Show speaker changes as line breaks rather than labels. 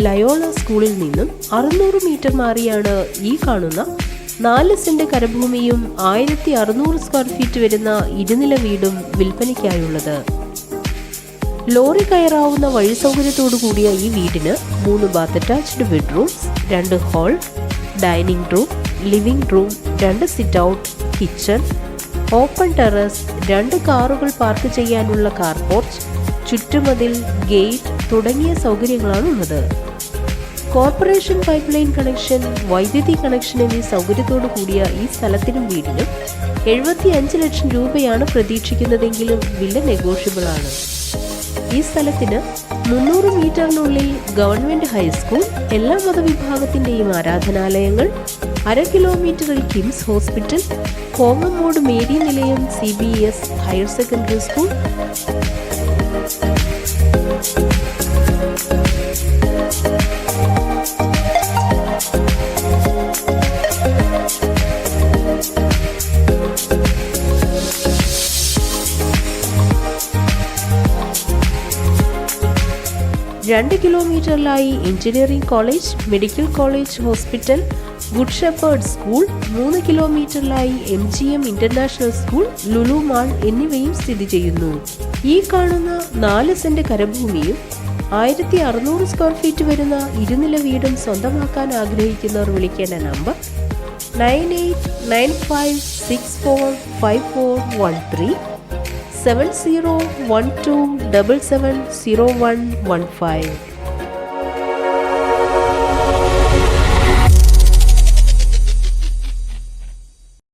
Loyola സ്കൂളിൽ നിന്നും 600 metre മാറിയാണ് ഈ കാണുന്ന 4 സെന്റ് കരഭൂമിയും 1600 സ്ക്വയർ ഫീറ്റ് വരുന്ന ഇരുനില വീടും വിൽപ്പനയ്ക്കായുള്ളത്. ലോറി കയറാവുന്ന വഴി സൗകര്യത്തോടു കൂടിയ ഈ വീടിന് 3 bath attached bedrooms, 2 hall, dining room, living room, 2 sit out, kitchen, open terrace, 2 കാറുകൾ പാർക്ക് ചെയ്യാനുള്ള കാർ പോർച്ച്, ചുറ്റുമതിൽ, ഗേറ്റ് തുടങ്ങിയ സൗകര്യങ്ങളാണ് ഉള്ളത്. കോർപ്പറേഷൻ പൈപ്പ് ലൈൻ കണക്ഷൻ, വൈദ്യുതി കണക്ഷൻ എന്നീ സൗകര്യത്തോടു കൂടിയ ഈ സ്ഥലത്തിനും വീടിനും 75 ലക്ഷം രൂപയാണ് പ്രതീക്ഷിക്കുന്നതെങ്കിലും വില നെഗോഷ്യബിൾ ആണ്. ഈ സ്ഥലത്തിന് 300 മീറ്ററിനുള്ളിൽ ഗവൺമെന്റ് ഹൈസ്കൂൾ, എല്ലാ മതവിഭാഗത്തിന്റെയും ആരാധനാലയങ്ങൾ, 1/2 കിലോമീറ്ററിൽ KIMS hospital, Kongamod Mary Nilayam CBS higher secondary school, രണ്ട് കിലോമീറ്ററിലായി engineering college, medical college, hospital, Good Shepherd school, 3 കിലോമീറ്ററിലായി MGM international school, Lulu mall എന്നിവയും സ്ഥിതി ചെയ്യുന്നു. ഈ കാണുന്ന 4 സെന്റ് കരഭൂമിയും 1600 സ്ക്വയർ ഫീറ്റ് വരുന്ന ഇരുനില വീടും സ്വന്തമാക്കാൻ ആഗ്രഹിക്കുന്നവർ വിളിക്കേണ്ട നമ്പർ 9895645413 7012770115.